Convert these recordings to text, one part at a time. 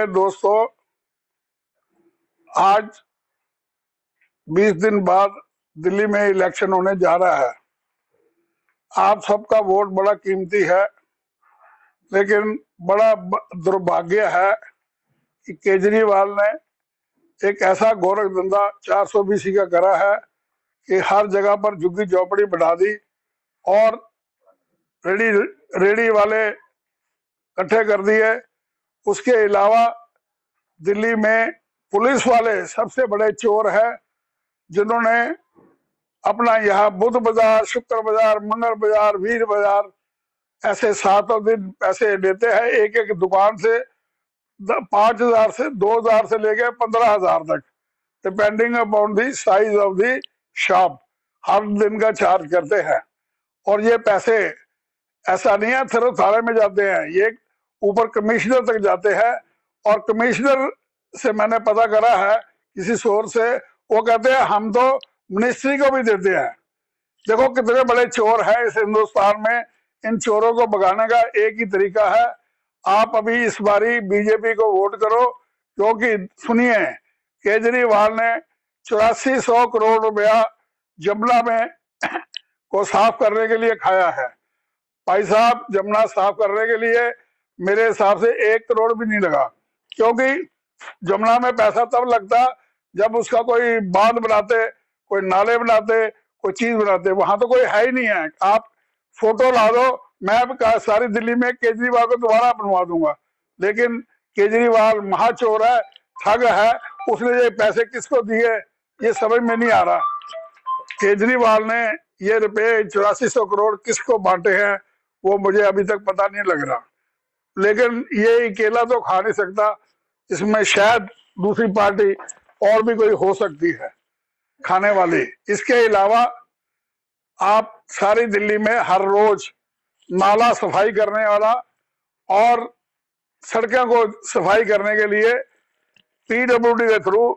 दोस्तों, आज 20 दिन बाद दिल्ली में इलेक्शन होने जा रहा है। आप सबका वोट बड़ा कीमती है, लेकिन बड़ा दुर्भाग्य है कि केजरीवाल ने एक ऐसा गोरख धंधा 420 का करा है कि हर जगह पर झुग्गी झोपड़ी बढ़ा दी और रेडी वाले इकट्ठे कर दिए। उसके अलावा दिल्ली में पुलिस वाले सबसे बड़े चोर हैं, जिन्होंने अपना यहाँ बुध बाजार, शुक्र बाजार, मंगल बाजार, वीर बाजार ऐसे 7 दिन पैसे लेते हैं एक एक दुकान से 5,000 से 2,000 से लेके 15,000 तक, depending upon the size of the shop. हर दिन का चार्ज करते हैं और ये पैसे ऐसा नहीं है सिर्फ थाने में जाते हैं, ये ऊपर कमिश्नर तक जाते हैं। और कमिश्नर से मैंने पता करा है किसी सोर्स से, वो कहते हैं हम तो मिनिस्ट्री को भी देते हैं। देखो कितने बड़े चोर हैं इस हिंदुस्तान में। इन चोरों को भगाने का एक ही तरीका है, आप अभी इस बारी बीजेपी को वोट करो, क्योंकि सुनिए, केजरीवाल ने 8400 करोड़ रुपया जमुना में को साफ करने के लिए खाया है। भाई साहब, जमुना साफ करने के लिए मेरे हिसाब से 1 करोड़ भी नहीं लगा, क्योंकि जमुना में पैसा तब लगता जब उसका कोई बांध बनाते, कोई नाले बनाते, कोई चीज बनाते। वहां तो कोई है ही नहीं है। आप फोटो ला दो, मैं सारी दिल्ली में केजरीवाल को दोबारा बनवा दूंगा, लेकिन केजरीवाल महाचोर है, ठग है। उसने ये पैसे किसको दिए ये समझ में नहीं आ रहा। केजरीवाल ने ये रुपए 8400 करोड़ किसको बांटे हैं वो मुझे अभी तक पता नहीं लग रहा, लेकिन ये अकेला तो खा नहीं सकता, इसमें शायद दूसरी पार्टी और भी कोई हो सकती है खाने वाली। इसके अलावा आप सारी दिल्ली में हर रोज नाला सफाई करने वाला और सड़कों को सफाई करने के लिए पीडब्ल्यूडी के थ्रू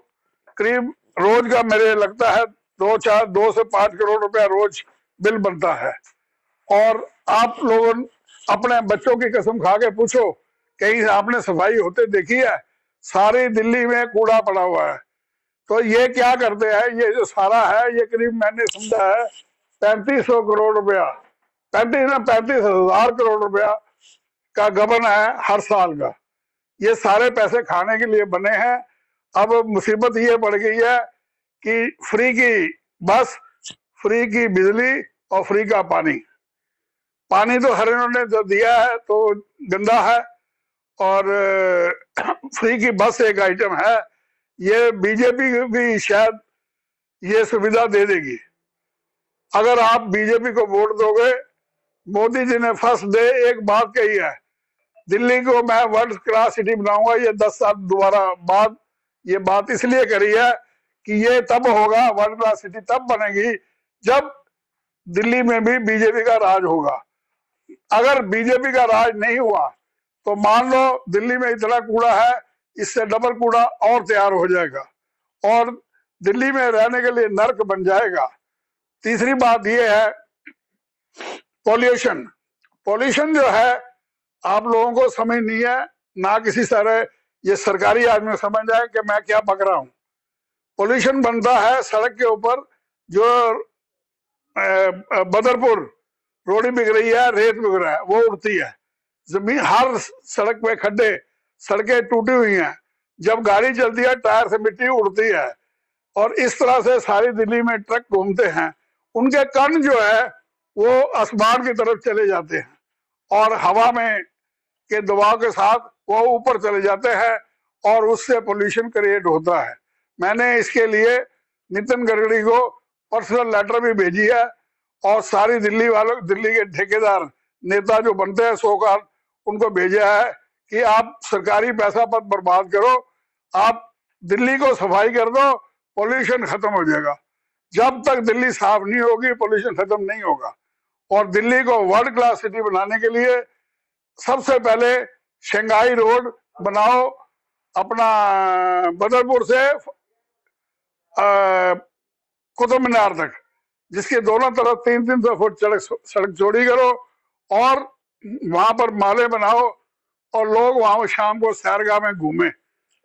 करीब रोज का मेरे लगता है 2 से 5 करोड़ रुपया रोज बिल बनता है। और आप लोगों अपने बच्चों की कसम खा के पूछो, कहीं आपने सफाई होते देखी है? सारी दिल्ली में कूड़ा पड़ा हुआ है। तो ये क्या करते हैं, ये जो सारा है ये करीब मैंने समझा है 3500 करोड़ रुपया, 35,000 करोड़ रुपया का गबन है हर साल का। ये सारे पैसे खाने के लिए बने हैं। अब मुसीबत ये बढ़ गई है कि फ्री की बस, फ्री की बिजली और फ्री का पानी। पानी तो हरियाणा ने जो दिया है तो गंदा है, और फ्री की बस एक आइटम है। ये बीजेपी भी शायद ये सुविधा दे देगी। अगर आप बीजेपी को वोट दोगे, मोदी जी ने फर्स्ट डे एक बात कही है, दिल्ली को मैं वर्ल्ड क्लास सिटी बनाऊंगा। ये 10 साल दोबारा बाद ये बात इसलिए करी है कि ये तब होगा, वर्ल्ड क्लास सिटी तब बनेगी जब दिल्ली में भी बीजेपी का राज होगा। अगर बीजेपी का राज नहीं हुआ तो मान लो दिल्ली में इतना कूड़ा है, इससे डबल कूड़ा और तैयार हो जाएगा और दिल्ली में रहने के लिए नर्क बन जाएगा। तीसरी बात यह है पॉल्यूशन। पॉल्यूशन जो है आप लोगों को समझ नहीं है, ना किसी तरह ये सरकारी आदमी समझ जाए कि मैं क्या पक रहा हूं। पॉल्यूशन बनता है सड़क के ऊपर, जो बदरपुर रोडी बिक रही है, रेत बिक रहा है, वो उड़ती है जमीन। हर सड़क पे खड्डे, सड़कें टूटी हुई हैं, जब गाड़ी चलती है टायर से मिट्टी उड़ती है। और इस तरह से सारी दिल्ली में ट्रक घूमते हैं, उनके कण जो है वो आसमान की तरफ चले जाते हैं और हवा में के दबाव के साथ वो ऊपर चले जाते हैं और उससे पोल्यूशन क्रिएट होता है। मैंने इसके लिए नितिन गडकरी को पर्सनल लेटर भी भेजी है और सारी दिल्ली वालों, दिल्ली के ठेकेदार नेता जो बनते हैं सोकाल, उनको भेजा है कि आप सरकारी पैसा मत बर्बाद करो, आप दिल्ली को सफाई कर दो, पोल्यूशन खत्म हो जाएगा। जब तक दिल्ली साफ नहीं होगी पोल्यूशन खत्म नहीं होगा। और दिल्ली को वर्ल्ड क्लास सिटी बनाने के लिए सबसे पहले शंघाई रोड बनाओ, अपना बदरपुर से कुतुब मीनार तक, जिसके दोनों तरफ 300-300 फुट सड़क चौड़ी करो और वहां पर माले बनाओ और लोग वहां शाम को सैरगाह में घूमें।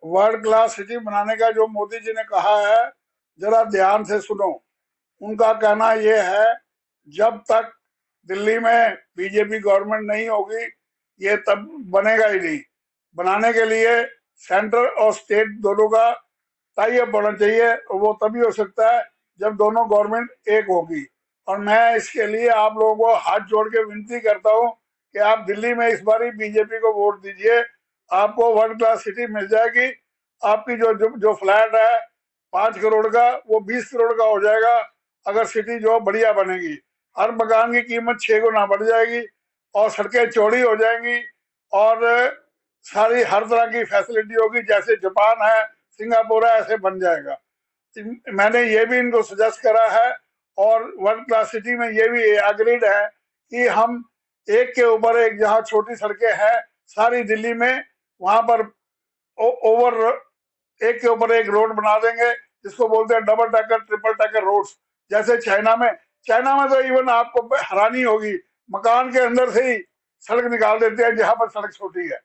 वर्ल्ड क्लास सिटी बनाने का जो मोदी जी ने कहा है, जरा ध्यान से सुनो। उनका कहना यह है, जब तक दिल्ली में बीजेपी गवर्नमेंट नहीं होगी ये तब बनेगा ही नहीं। बनाने के लिए सेंटर और स्टेट दोनों का टाई अप होना चाहिए, और वो तभी हो सकता है जब दोनों गवर्नमेंट एक होगी। और मैं इसके लिए आप लोगों को हाथ जोड़ के विनती करता हूँ कि आप दिल्ली में इस बार बीजेपी को वोट दीजिए, आपको वर्ल्ड क्लास सिटी मिल जाएगी। आपकी जो फ्लैट है 5 करोड़ का, वो 20 करोड़ का हो जाएगा अगर सिटी जो बढ़िया बनेगी। हर मकान की कीमत 6 गुना बढ़ जाएगी, और सड़कें चौड़ी हो जाएंगी, और सारी हर तरह की फैसिलिटी होगी। जैसे जापान है, सिंगापुर है, ऐसे बन जाएगा। मैंने ये भी इनको सजेस्ट करा है, और वर्ल्ड क्लास सिटी में ये भी एग्रीड है कि हम एक के ऊपर एक, जहाँ छोटी सड़कें हैं सारी दिल्ली में, वहां पर ओवर एक के ऊपर एक रोड बना देंगे, जिसको बोलते हैं double Tacker, triple Tacker roads. जैसे चाइना में तो इवन आपको हैरानी होगी, मकान के अंदर से ही सड़क निकाल देते हैं जहां पर सड़क छोटी है।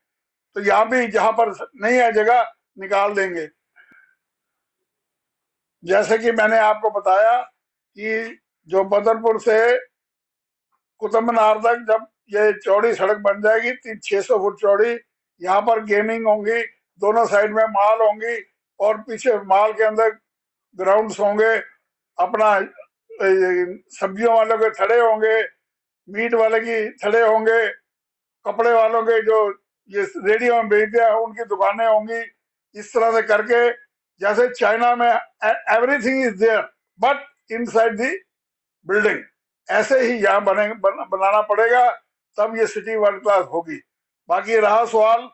तो यहाँ भी जहां पर नहीं है जगह, निकाल देंगे। जैसे कि मैंने आपको बताया कि जो बदरपुर से कुतुब मीनार तक जब ये चौड़ी सड़क बन जाएगी, 600 फुट चौड़ी, यहाँ पर गेमिंग होंगी, दोनों साइड में माल होंगी, और पीछे माल के अंदर ग्राउंड्स होंगे, अपना सब्जियों वालों के थड़े होंगे, मीट वाले की थड़े होंगे, कपड़े वालों के जो ये रेडियो में बेचते हैं उनकी दुकानें होंगी। इस तरह से करके, जैसे चाइना में everything is there but inside the building, ऐसे ही यहाँ बनाना पड़ेगा, तब ये सिटी वर्ल्ड क्लास होगी। बाकी रहा सवाल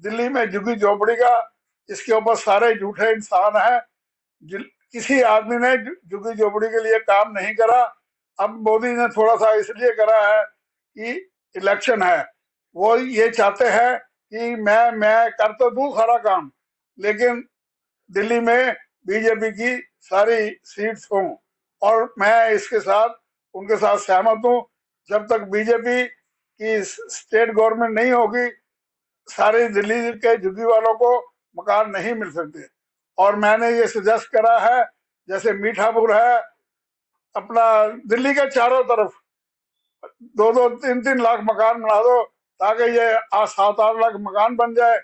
दिल्ली में झुग्गी झोपड़ी का, इसके ऊपर सारे झूठे इंसान हैं। किसी आदमी ने झुग्गी झोपड़ी के लिए काम नहीं करा। अब मोदी ने थोड़ा सा इसलिए करा है कि इलेक्शन है, वो ये चाहते हैं कि मैं कर तो दूं सारा काम, लेकिन दिल्ली में बीजेपी की सारी सीट्स हों, और मैं इसके साथ उनके साथ सहमत हूं। जब तक बीजेपी की स्टेट गवर्नमेंट नहीं होगी, सारे दिल्ली के झुग्गी वालों को मकान नहीं मिल सकते। और मैंने ये सजेस्ट करा है, जैसे मीठापुर है, अपना दिल्ली के चारों तरफ 2-2, 3-3 लाख मकान बना दो, ताकि ये 7-8 लाख मकान बन जाए।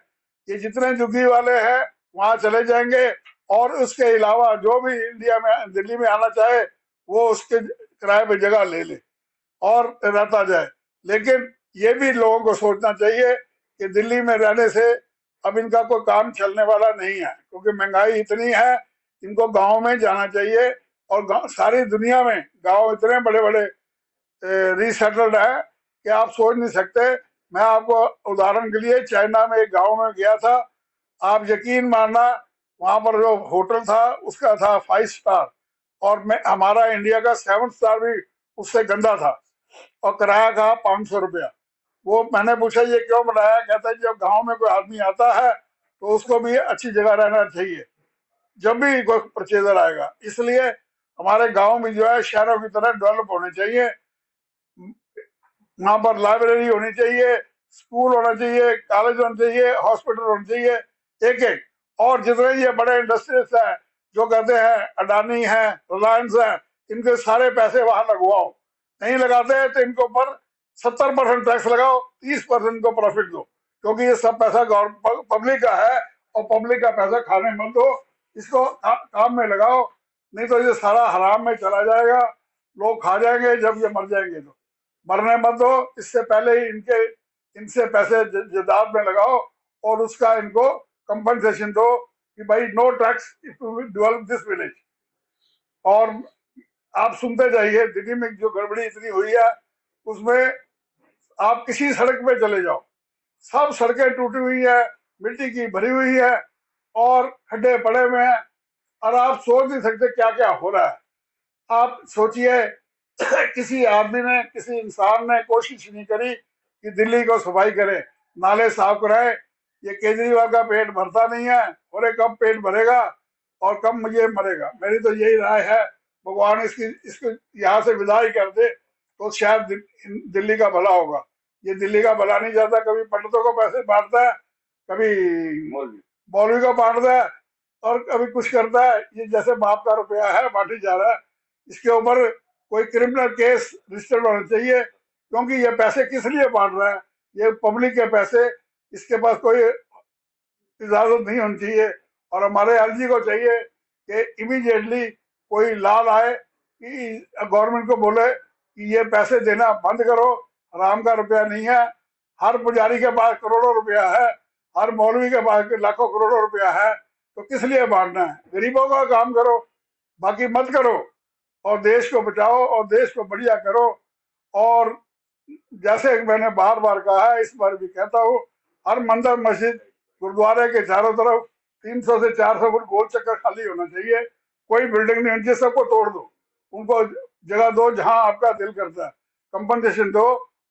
ये जितने झुग्गी वाले हैं वहां चले जाएंगे, और उसके अलावा जो भी इंडिया में दिल्ली में आना चाहे वो उसके किराए पे जगह ले ले और रहता जाए। लेकिन ये भी लोगों को सोचना चाहिए कि दिल्ली में रहने से अब इनका कोई काम चलने वाला नहीं है, क्योंकि महंगाई इतनी है। इनको गांव में जाना चाहिए, और सारी दुनिया में गांव इतने बड़े बड़े रिसेटल्ड है कि आप सोच नहीं सकते। मैं आपको उदाहरण के लिए चाइना में एक गांव में गया था, आप यकीन मानना, वहां पर जो होटल था उसका था 5 स्टार, और मैं हमारा इंडिया का 7 स्टार भी उससे गंदा था, और किराया था 500 रुपया। वो मैंने पूछा ये क्यों बनाया, कहता है जब गांव में कोई आदमी आता है तो उसको भी अच्छी जगह रहना चाहिए जब भी कोई परचेजर आएगा। इसलिए हमारे गांव में जो है शहरों की तरह डेवलप होने चाहिए। वहां पर लाइब्रेरी होनी चाहिए, स्कूल होना चाहिए, कॉलेज होना चाहिए, हॉस्पिटल होना चाहिए, एक एक। और जितने ये बड़े इंडस्ट्रीज हैं जो कहते हैं अडानी है, रिलायंस है, इनके सारे पैसे वहां लगवाओ। नहीं लगाते तो इनके ऊपर 70% टैक्स लगाओ, 30% को प्रॉफिट दो, क्योंकि ये सब पैसा पब्लिक का है, और पब्लिक का पैसा खाने मत दो, इसको काम में लगाओ। नहीं तो ये सारा हराम में चला जाएगा, लोग खा जाएंगे जब ये मर जाएंगे। तो मरने मत दो, इससे पहले ही इनसे पैसे जायदाद में लगाओ, और उसका इनको कंपनसेशन दो कि भाई no tax develop this village. और आप सुनते जाइए, दिल्ली में जो गड़बड़ी इतनी हुई है, उसमें आप किसी सड़क पे चले जाओ, सब सड़कें टूटी हुई है, मिट्टी की भरी हुई है, और खड्डे पड़े हुए हैं, और आप सोच नहीं सकते क्या क्या हो रहा है। आप सोचिए, किसी आदमी ने, किसी इंसान ने कोशिश नहीं करी कि दिल्ली को सफाई करे, नाले साफ कराए। ये केजरीवाल का पेट भरता नहीं है, और ये कब पेट भरेगा और कब मुझे मरेगा। मेरी तो यही राय है, भगवान इसको यहाँ से विदाई कर दे तो शायद दिल्ली का भला होगा। ये दिल्ली का भला नहीं चाहता, कभी पंडितों को पैसे बांटता है, कभी मौलवी का बांटता है और कभी कुछ करता है। ये जैसे बाप का रुपया है बांटी जा रहा है, इसके ऊपर कोई क्रिमिनल केस रजिस्टर्ड होना चाहिए, क्योंकि ये पैसे किस लिए बांट रहा है, ये पब्लिक के पैसे, इसके पास कोई इजाजत नहीं होनी चाहिए। और हमारे एलजी को चाहिए कि इमीडिएटली कोई लॉ लाए कि गवर्नमेंट को बोले कि ये पैसे देना बंद करो, हराम का रुपया नहीं है। हर पुजारी के पास करोड़ों रुपया है, हर मौलवी के पास लाखों करोड़ों रुपया है, तो किस लिए बांटना है? गरीबों का काम करो, बाकी मत करो, और देश को बचाओ और देश को बढ़िया करो। और जैसे मैंने बार बार कहा है, इस बार भी कहता हूँ, हर मंदिर मस्जिद गुरुद्वारे के चारों तरफ 300 से 400 फुट गोल चक्कर खाली होना चाहिए। कोई बिल्डिंग नहीं होनी चाहिए, सबको तोड़ दो, उनको जगह दो जहां आपका दिल करता है, कंपनसेशन दो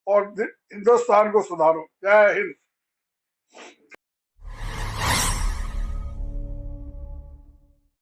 और हिंदुस्तान को सुधारो। जय हिंद।